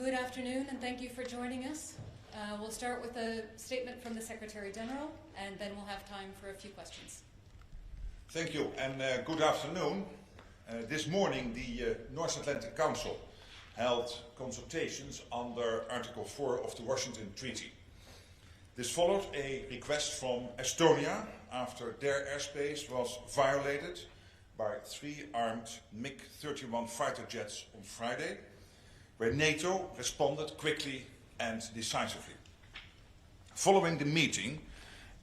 Good afternoon, and thank you for joining us. We'll start with a statement from the Secretary-General, and then we'll have time for a few questions. Thank you, and good afternoon. This morning, the North Atlantic Council held consultations under Article 4 of the Washington Treaty. This followed a request from Estonia after their airspace was violated by 3 armed MiG-31 fighter jets on Friday, where NATO responded quickly and decisively. Following the meeting,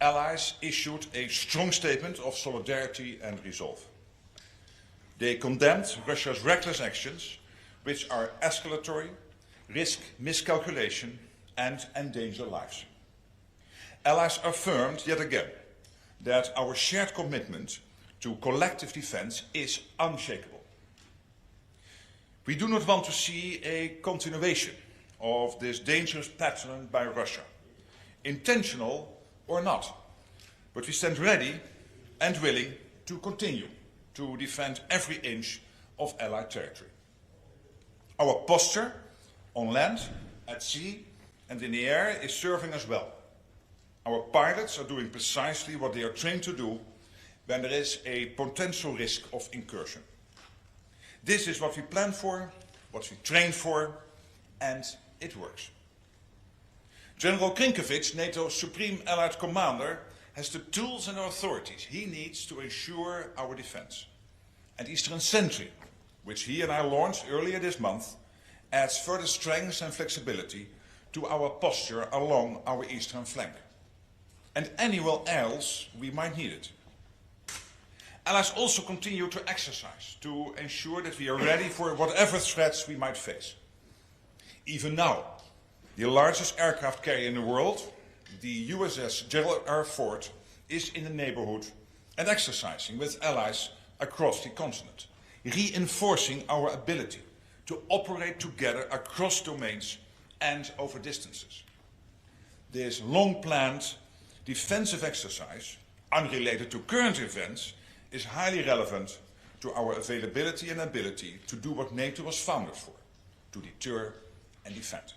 allies issued a strong statement of solidarity and resolve. They condemned Russia's reckless actions, which are escalatory, risk miscalculation, and endanger lives. Allies affirmed yet again that our shared commitment to collective defense is unshakable. We do not want to see a continuation of this dangerous pattern by Russia, intentional or not, but we stand ready and willing to continue to defend every inch of Allied territory. Our posture on land, at sea and in the air is serving us well. Our pilots are doing precisely what they are trained to do when there is a potential risk of incursion. This is what we plan for, what we train for, and it works. General Krinkevich, NATO's Supreme Allied Commander, has the tools and authorities he needs to ensure our defense. And Eastern Sentry, which he and I launched earlier this month, adds further strength and flexibility to our posture along our eastern flank, and anywhere else we might need it. Allies also continue to exercise to ensure that we are ready for whatever threats we might face. Even now, the largest aircraft carrier in the world, the USS Gerald R. Ford, is in the neighborhood and exercising with allies across the continent, reinforcing our ability to operate together across domains and over distances. This long-planned defensive exercise, unrelated to current events, is highly relevant to our availability and ability to do what NATO was founded for, to deter and defend.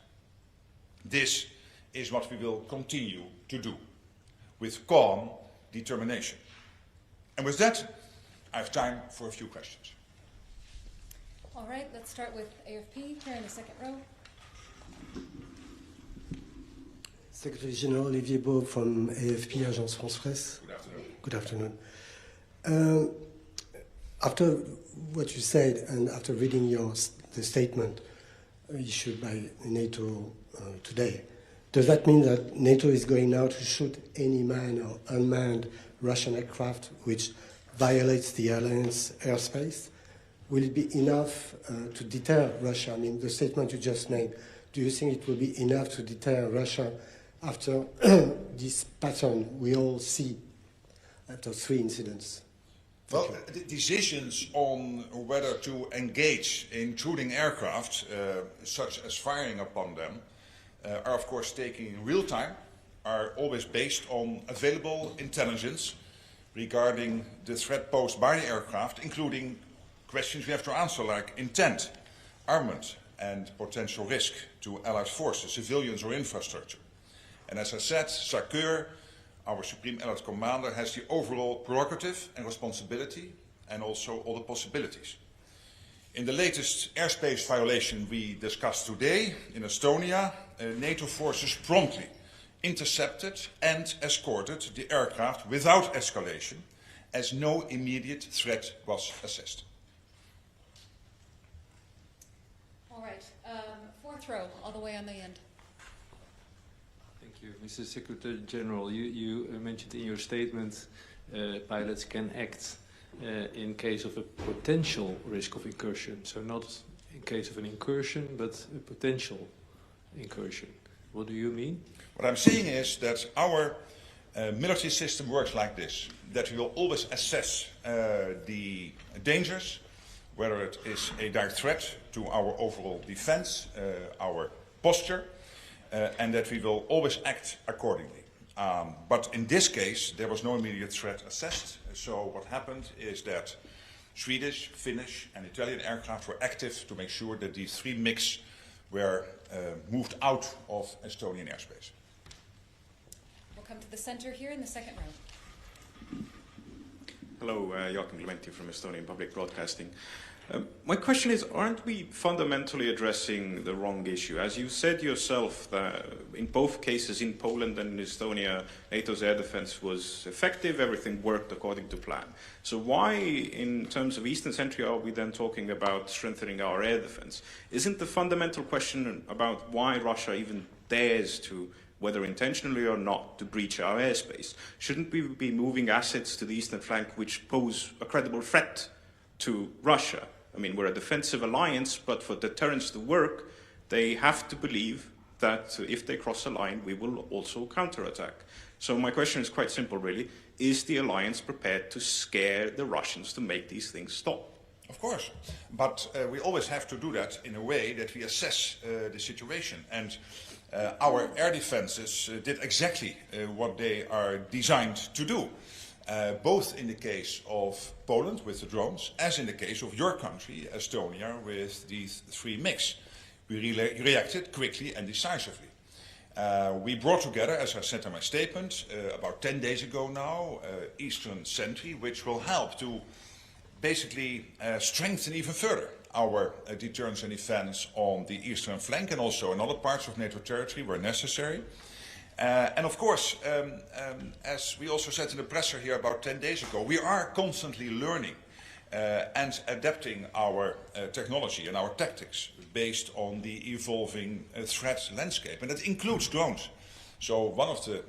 This is what we will continue to do, with calm determination. And with that, I have time for a few questions. All right, let's start with AFP, here in the second row. Secretary-General Olivier Bob from AFP, Agence France-Presse. Good afternoon. Good afternoon. After what you said and after reading the statement issued by NATO today, does that mean that NATO is going now to shoot any manned or unmanned Russian aircraft which violates the alliance airspace? Will it be enough to deter Russia? I mean, the statement you just made, do you think it will be enough to deter Russia after this pattern we all see after 3 incidents? Well, the decisions on whether to engage intruding aircraft, such as firing upon them, are of course taken in real time, are always based on available intelligence regarding the threat posed by the aircraft, including questions we have to answer like intent, armament, and potential risk to Allied forces, civilians or infrastructure. And as I said, SACEUR, our Supreme Allied Commander, has the overall prerogative and responsibility and also all the possibilities. In the latest airspace violation we discussed today in Estonia, NATO forces promptly intercepted and escorted the aircraft without escalation, as no immediate threat was assessed. All right, fourth row, all the way on the end. Thank you. Mr. Secretary-General, you mentioned in your statement pilots can act in case of a potential risk of incursion. So not in case of an incursion, but a potential incursion. What do you mean? What I'm saying is that our military system works like this, that we will always assess the dangers, whether it is a direct threat to our overall defense, our posture, and that we will always act accordingly. But in this case, there was no immediate threat assessed. So what happened is that Swedish, Finnish and Italian aircraft were active to make sure that these 3 MiGs were moved out of Estonian airspace. We'll come to the center here in the second row. Hello, Joachim Clementi from Estonian Public Broadcasting. My question is, aren't we fundamentally addressing the wrong issue? As you said yourself, that in both cases, in Poland and in Estonia, NATO's air defense was effective, everything worked according to plan. So why, in terms of Eastern Century, are we then talking about strengthening our air defense? Isn't the fundamental question about why Russia even dares to, whether intentionally or not, to breach our airspace? Shouldn't we be moving assets to the eastern flank which pose a credible threat to Russia? I mean, we're a defensive alliance, but for deterrence to work, they have to believe that if they cross a line, we will also counterattack. So my question is quite simple, really. Is the alliance prepared to scare the Russians to make these things stop? Of course, but we always have to do that in a way that we assess the situation. And our air defenses did exactly what they are designed to do. Both in the case of Poland with the drones, as in the case of your country, Estonia, with these 3 MiGs. We reacted quickly and decisively. We brought together, as I said in my statement, about 10 days ago now, Eastern Sentry, which will help to basically strengthen even further our deterrence and defense on the eastern flank and also in other parts of NATO territory where necessary. And of course, as we also said in the presser here about 10 days ago, we are constantly learning and adapting our technology and our tactics based on the evolving threat landscape. And that includes drones. So one of the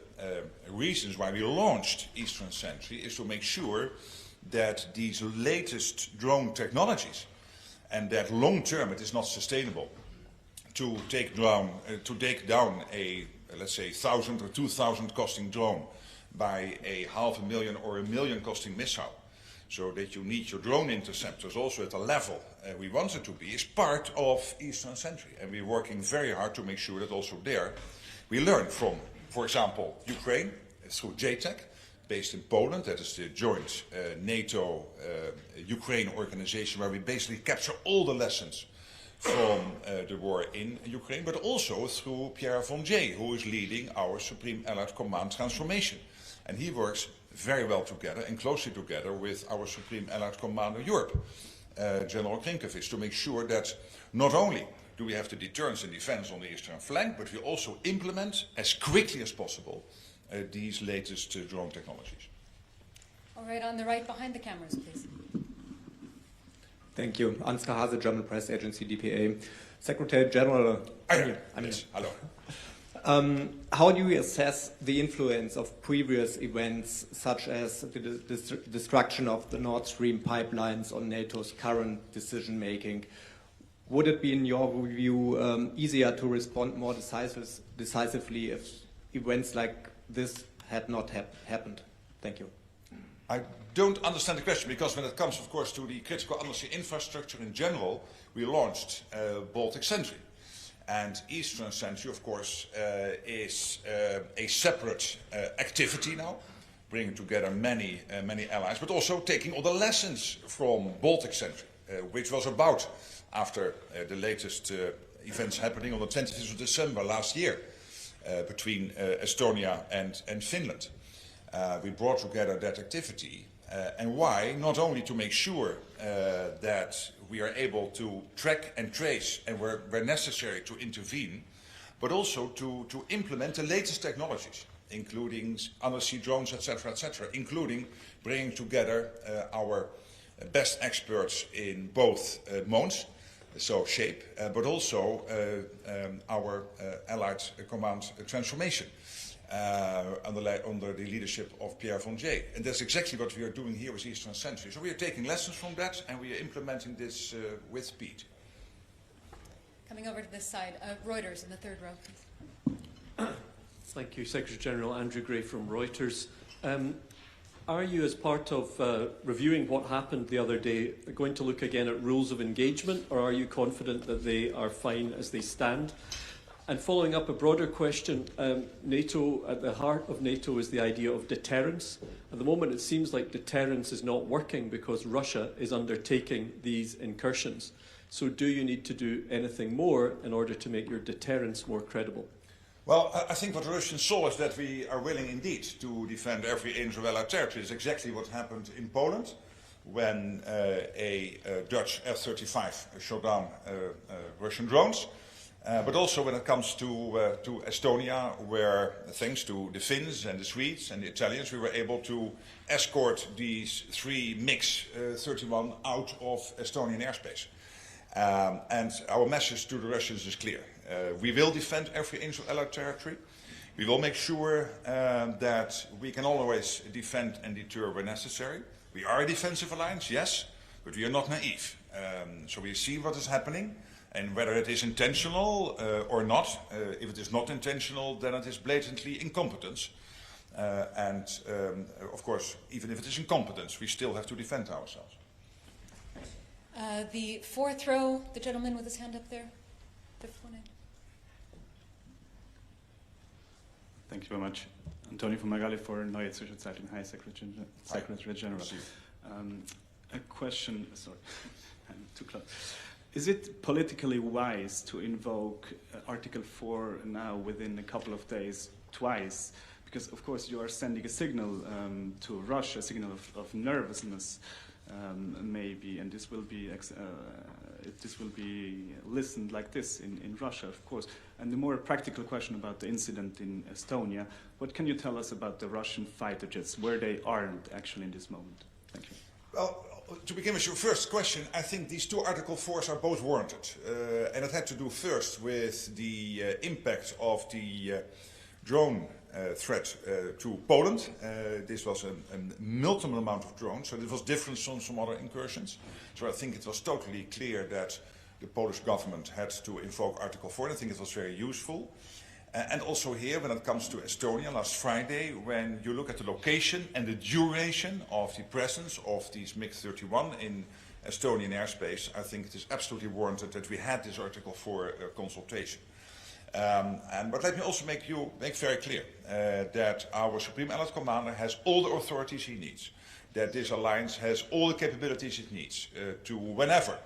reasons why we launched Eastern Sentry is to make sure that these latest drone technologies and that long term it is not sustainable to take down a, let's say, 1,000 or 2,000 costing drone by a 500,000 or $1 million costing missile, so that you need your drone interceptors also at a level we want it to be, is part of Eastern Sentry. And we're working very hard to make sure that also there we learn from, for example, Ukraine through JTAC, based in Poland. That is the joint NATO-Ukraine organization where we basically capture all the lessons from the war in Ukraine, but also through Pierre von Jay, who is leading our Supreme Allied Command transformation. And he works very well together and closely together with our Supreme Allied Commander Europe, General Krinkovic, to make sure that not only do we have the deterrence and defense on the eastern flank, but we also implement as quickly as possible these latest drone technologies. All right, on the right behind the cameras, please. Thank you. Ansgar Hase, German press agency, DPA. Secretary-General. Yes, hello. How do you assess the influence of previous events, such as the destruction of the Nord Stream pipelines, on NATO's current decision-making? Would it be, in your view, easier to respond more decisively if events like this had not happened? Thank you. I don't understand the question, because when it comes, of course, to the critical undersea infrastructure in general, we launched Baltic Sentry. And Eastern Sentry, of course, is a separate activity now, bringing together many allies, but also taking all the lessons from Baltic Sentry, which was about, after the latest events happening on the 25th of December last year, between Estonia and Finland. We brought together that activity, and why? Not only to make sure that we are able to track and trace, and where necessary to intervene, but also to implement the latest technologies, including undersea drones, etc., including bringing together our best experts in both modes, so shape, but also our Allied Command transformation under the leadership of Pierre von Jay. And that's exactly what we are doing here with Eastern Sentry. So we are taking lessons from that and we are implementing this with speed. Coming over to this side, Reuters in the third row, please. Thank you, Secretary-General Andrew Gray from Reuters. Are you, as part of reviewing what happened the other day, going to look again at rules of engagement, or are you confident that they are fine as they stand? And following up a broader question, NATO, at the heart of NATO is the idea of deterrence. At the moment, it seems like deterrence is not working because Russia is undertaking these incursions. So do you need to do anything more in order to make your deterrence more credible? Well, I think what the Russians saw is that we are willing indeed to defend every inch of Allied territory. It's exactly what happened in Poland when a Dutch F-35 shot down Russian drones. But also when it comes to Estonia, where thanks to the Finns and the Swedes and the Italians, we were able to escort these 3 MiG-31 out of Estonian airspace. And our message to the Russians is clear. We will defend every inch of Allied territory. We will make sure that we can always defend and deter where necessary. We are a defensive alliance, yes, but we are not naive. So we see what is happening. And whether it is intentional or not, if it is not intentional, then it is blatantly incompetence. Of course, even if it is incompetence, we still have to defend ourselves. The fourth row, the gentleman with his hand up there. The phone in. Thank you very much. Antonio Fumagalli for Neue Zürcher Zeitung. Hi, Secretary-General. A question, sorry, I'm too close. Is it politically wise to invoke Article 4 now within a couple of days twice? Because, of course, you are sending a signal to Russia, a signal of nervousness, maybe, and this will be listened like this in Russia, of course. And the more practical question about the incident in Estonia, what can you tell us about the Russian fighter jets, where they aren't actually in this moment? Thank you. Well, to begin with your first question, I think these 2 Article 4s are both warranted. And it had to do first with the impact of the drone threat to Poland. This was a multiple amount of drones, so it was different from some other incursions. So I think it was totally clear that the Polish government had to invoke Article 4, and I think it was very useful. And also here, when it comes to Estonia, last Friday, when you look at the location and the duration of the presence of these MiG-31 in Estonian airspace, I think it is absolutely warranted that we had this Article 4 consultation. But let me also make very clear that our Supreme Allied Commander has all the authorities he needs, that this alliance has all the capabilities it needs to, whenever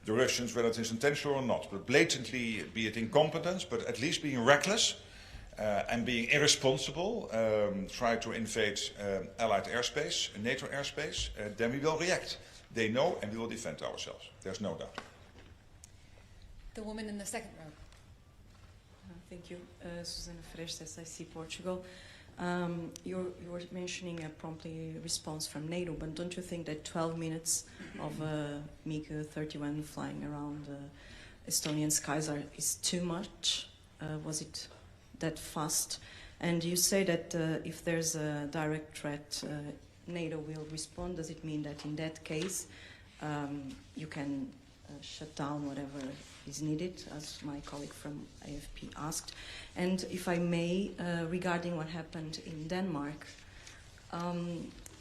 the Russians, whether it is intentional or not, but blatantly, be it incompetence, but at least being reckless and being irresponsible, try to invade Allied airspace, NATO airspace, then we will react. They know, and we will defend ourselves. There's no doubt. The woman in the second row. Thank you. Susana Freires, SIC Portugal. You were mentioning a promptly response from NATO, but don't you think that 12 minutes of a MiG-31 flying around Estonian skies is too much? Was it that fast? And you say that if there's a direct threat, NATO will respond. Does it mean that in that case you can shut down whatever is needed, as my colleague from AFP asked? And if I may, regarding what happened in Denmark,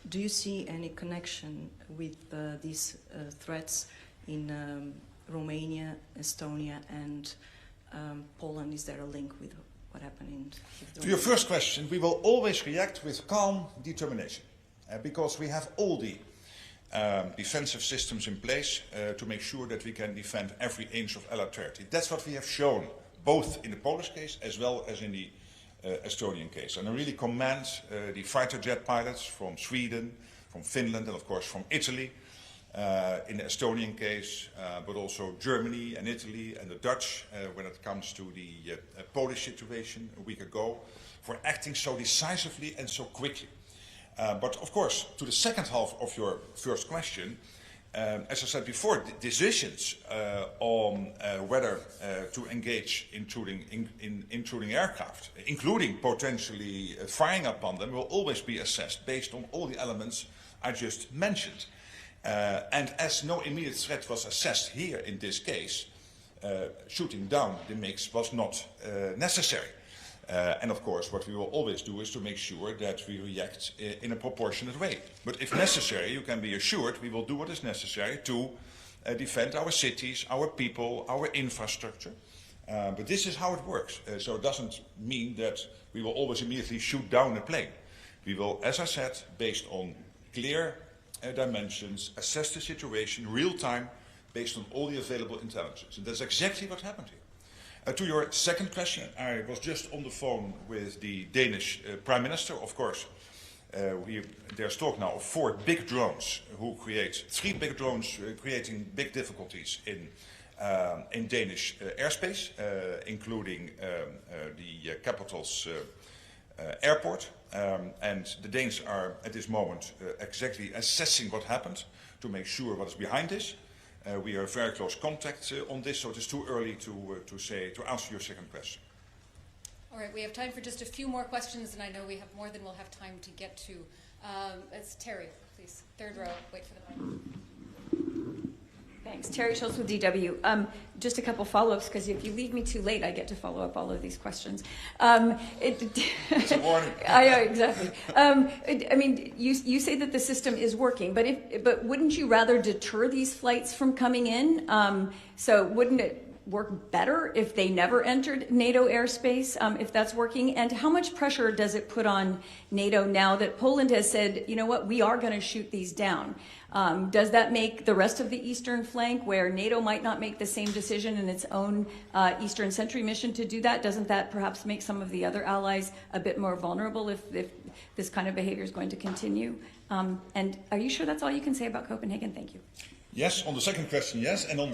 do you see any connection with these threats in Romania, Estonia, and Poland? Is there a link with what happened in To your first question, we will always react with calm determination, because we have all the defensive systems in place to make sure that we can defend every inch of Allied territory. That's what we have shown, both in the Polish case as well as in the Estonian case. And I really commend the fighter jet pilots from Sweden, from Finland, and of course from Italy, in the Estonian case, but also Germany and Italy and the Dutch when it comes to the Polish situation a week ago, for acting so decisively and so quickly. But of course, to the second half of your first question, as I said before, the decisions on whether to engage intruding aircraft, including potentially firing upon them, will always be assessed based on all the elements I just mentioned. And as no immediate threat was assessed here in this case, shooting down the MiGs was not necessary. And of course, what we will always do is to make sure that we react in a proportionate way. But if necessary, you can be assured we will do what is necessary to defend our cities, our people, our infrastructure. But this is how it works. So it doesn't mean that we will always immediately shoot down a plane. We will, as I said, based on clear dimensions, assess the situation real time based on all the available intelligence. And that's exactly what happened here. To your second question, I was just on the phone with the Danish Prime Minister. Of course, there's talk now of 4 big drones who create 3 big drones creating big difficulties in Danish airspace, including the capital's airport. And the Danes are at this moment exactly assessing what happened to make sure what is behind this. We are in very close contact on this, so it is too early to answer your second question. All right, we have time for just a few more questions, and I know we have more than we'll have time to get to. It's Terry, please. 3rd row, wait for the mic. Thanks. Terry Schultz with DW. Just a couple follow-ups, because if you leave me too late, I get to follow up all of these questions. It's a warning. Exactly. I mean, you say that the system is working, but wouldn't you rather deter these flights from coming in? So wouldn't it work better if they never entered NATO airspace, if that's working? And how much pressure does it put on NATO now that Poland has said, you know what, we are going to shoot these down? Does that make the rest of the eastern flank, where NATO might not make the same decision in its own Eastern Sentry mission to do that, doesn't that perhaps make some of the other allies a bit more vulnerable if this kind of behavior is going to continue? And are you sure that's all you can say about Copenhagen? Thank you. Yes, on the second question, yes. And on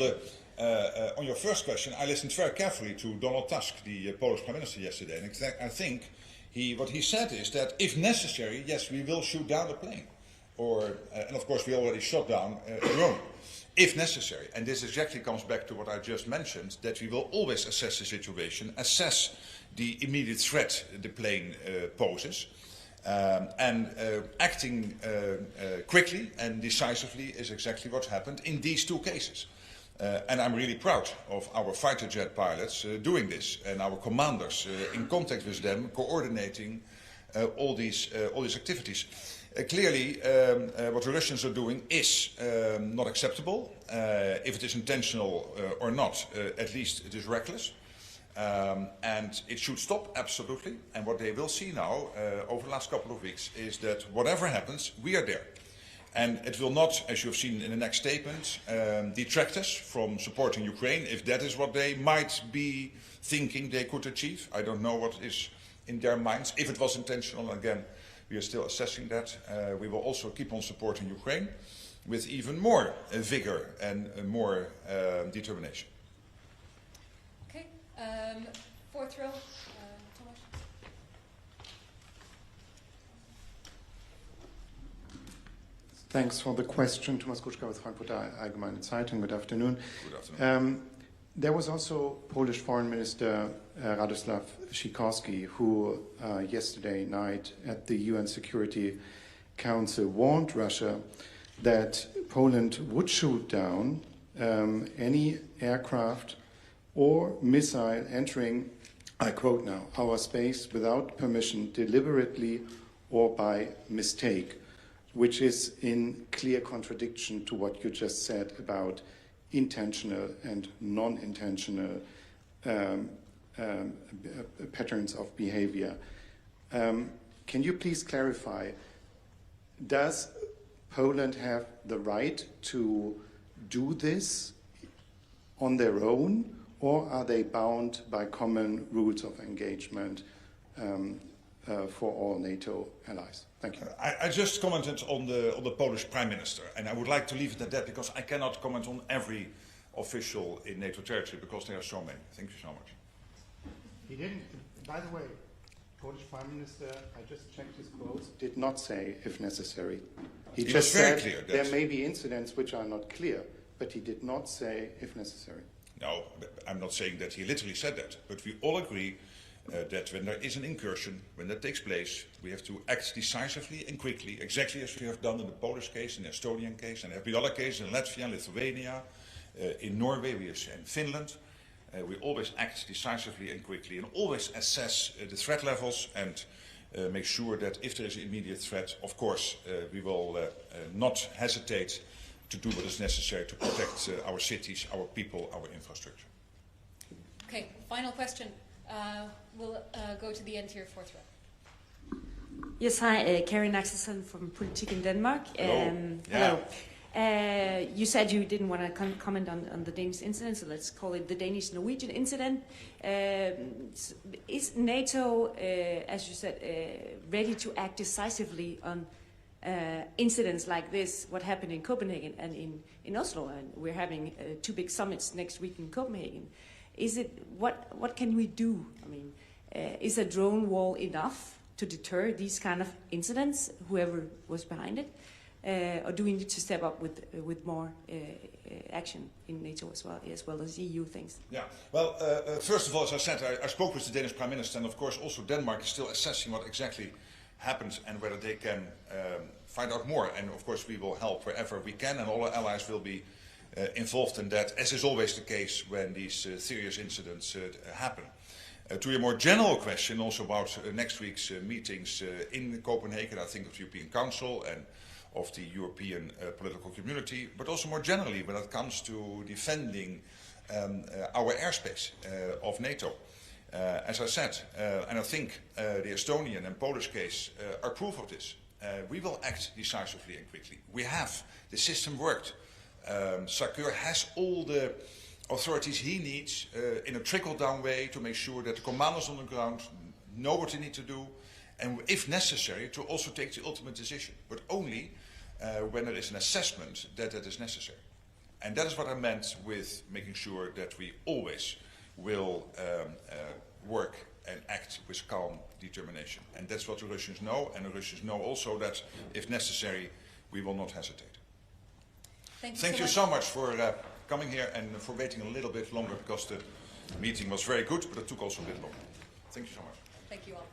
your first question, I listened very carefully to Donald Tusk, the Polish Prime Minister, yesterday. And I think what he said is that if necessary, yes, we will shoot down the plane. And of course we already shot down a drone, if necessary. And this exactly comes back to what I just mentioned, that we will always assess the situation, assess the immediate threat the plane poses, and acting quickly and decisively is exactly what happened in these 2 cases. And I'm really proud of our fighter jet pilots doing this, and our commanders in contact with them, coordinating all these activities. Clearly, what the Russians are doing is not acceptable. If it is intentional or not, at least it is reckless. And it should stop, absolutely. And what they will see now, over the last couple of weeks, is that whatever happens, we are there. And it will not, as you have seen in the next statement, detract us from supporting Ukraine, if that is what they might be thinking they could achieve. I don't know what is in their minds. If it was intentional, again, we are still assessing that. We will also keep on supporting Ukraine with even more vigor and more determination. Okay, 4th row, Thomas. Thanks for the question. Thomas Kuczka with Frankfurter Allgemeine Zeitung. Good afternoon. Good afternoon. There was also Polish Foreign Minister Radosław Sikorski, who yesterday night at the UN Security Council warned Russia that Poland would shoot down any aircraft or missile entering, I quote now, our space without permission, deliberately or by mistake, which is in clear contradiction to what you just said about intentional and non-intentional patterns of behavior. Can you please clarify, does Poland have the right to do this on their own, or are they bound by common rules of engagement for all NATO allies? Thank you. I just commented on the Polish Prime Minister, and I would like to leave it at that because I cannot comment on every official in NATO territory because there are so many. Thank you so much. He didn't, by the way, Polish Prime Minister, I just checked his quotes, did not say if necessary. He just said there may be incidents which are not clear, but he did not say if necessary. No, I'm not saying that he literally said that, but we all agree that when there is an incursion, when that takes place, we have to act decisively and quickly, exactly as we have done in the Polish case, in the Estonian case, and every other case in Latvia, Lithuania, in Norway, in Finland. We always act decisively and quickly and always assess the threat levels and make sure that if there is an immediate threat, of course, we will not hesitate to do what is necessary to protect our cities, our people, our infrastructure. Okay, final question. We'll go to the end here, 4th row. Yes, hi, Karin Axelsen from Politik in Denmark. Hello. Hello. You said you didn't want to comment on the Danish incident, so let's call it the Danish-Norwegian incident. Is NATO, as you said, ready to act decisively on incidents like this, what happened in Copenhagen and in Oslo? And we're having 2 big summits next week in Copenhagen. Is it, what can we do? I mean, is a drone wall enough to deter these kind of incidents, whoever was behind it? Or do we need to step up with more action in NATO as well as EU things? Yeah. Well, first of all, as I said, I spoke with the Danish Prime Minister, and of course also Denmark is still assessing what exactly happened and whether they can find out more. And of course we will help wherever we can, and all our allies will be involved in that, as is always the case when these serious incidents happen. To your more general question, also about next week's meetings in Copenhagen, I think of the European Council and of the European political community, but also more generally when it comes to defending our airspace of NATO. As I said, and I think the Estonian and Polish case are proof of this, we will act decisively and quickly. We have. The system worked. SACEUR has all the authorities he needs in a trickle-down way to make sure that the commanders on the ground know what they need to do, and if necessary, to also take the ultimate decision, but only when there is an assessment that that is necessary. And that is what I meant with making sure that we always will work and act with calm determination. And that's what the Russians know, and the Russians know also that, if necessary, we will not hesitate. Thank you so much for coming here and for waiting a little bit longer, because the meeting was very good, but it took also a bit longer. Thank you so much. Thank you all.